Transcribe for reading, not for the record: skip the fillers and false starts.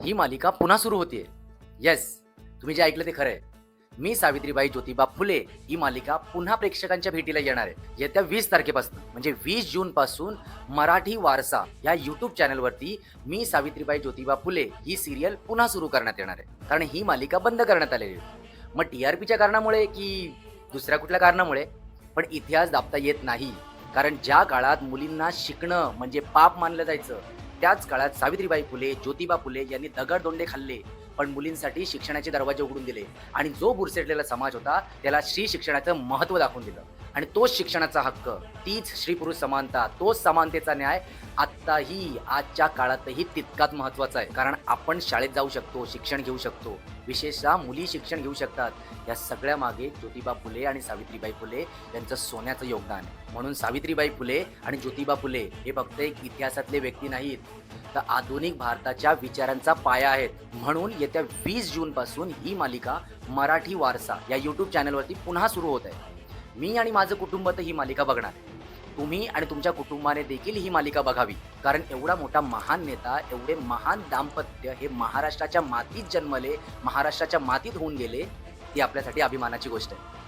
ही मालिका पुन्हा सुरू होतीये. येस, तुम्ही जे ऐकलं ते खरं आहे. मी सावित्रीबाई ज्योतिबा फुले ही मालिका पुन्हा प्रेक्षकांच्या भेटीला येणार आहे. येत्या 20 तारखेपासून म्हणजे 20 जून पासून मराठी वारसा या यूट्यूब चॅनलवरती मी सावित्रीबाई ज्योतिबा फुले ही सिरियल पुन्हा सुरू करण्यात येणार आहे. कारण ही मालिका बंद करण्यात आलेली आहे. मग TRPच्या कारणामुळे की दुसऱ्या कुठल्या कारणामुळे, पण इतिहास दाबता येत नाही. कारण ज्या काळात मुलींना शिकणं म्हणजे पाप मानलं जायचं, त्याच काळात सावित्रीबाई फुले, ज्योतिबा फुले यांनी दगड-धोंडे खाल्ले, पण मुलींसाठी शिक्षणाचे दरवाजे उघडून दिले आणि जो बुरसेटलेला समाज होता त्याला स्त्री शिक्षणाचं महत्त्व दाखवून दिलं. आणि तोच शिक्षणाचा हक्क, तीच स्त्री-पुरुष समानता, तोच समानतेचा न्याय आत्ताही आजच्या काळातही तितकाच महत्त्वाचा आहे. कारण आपण शाळेत जाऊ शकतो, शिक्षण घेऊ शकतो. विशेषतः मुली शिक्षण घेऊ शकतात. या सगळ्या मागे ज्योतिबा फुले आणि सावित्रीबाई फुले यांचं सोन्याचं योगदान आहे. म्हणून सावित्रीबाई फुले आणि ज्योतिबा फुले हे फक्त एक इतिहासातले व्यक्ती नाहीत, तर आधुनिक भारताच्या विचारांचा पाया आहेत. म्हणून येत्या 20 जूनपासून ही मालिका मराठी वारसा या यूट्यूब चॅनलवरती पुन्हा सुरू होत आहे. मी आणि माझं कुटुंब तर ही मालिका बघणार. तुम्ही आणि तुमच्या कुटुंबाने देखील ही मालिका बघावी. कारण एवढा मोठा महान नेता, एवढे महान दाम्पत्य हे महाराष्ट्राच्या मातीत जन्मले, महाराष्ट्राच्या मातीत होऊन गेले, ही आपल्यासाठी अभिमानाची गोष्ट आहे.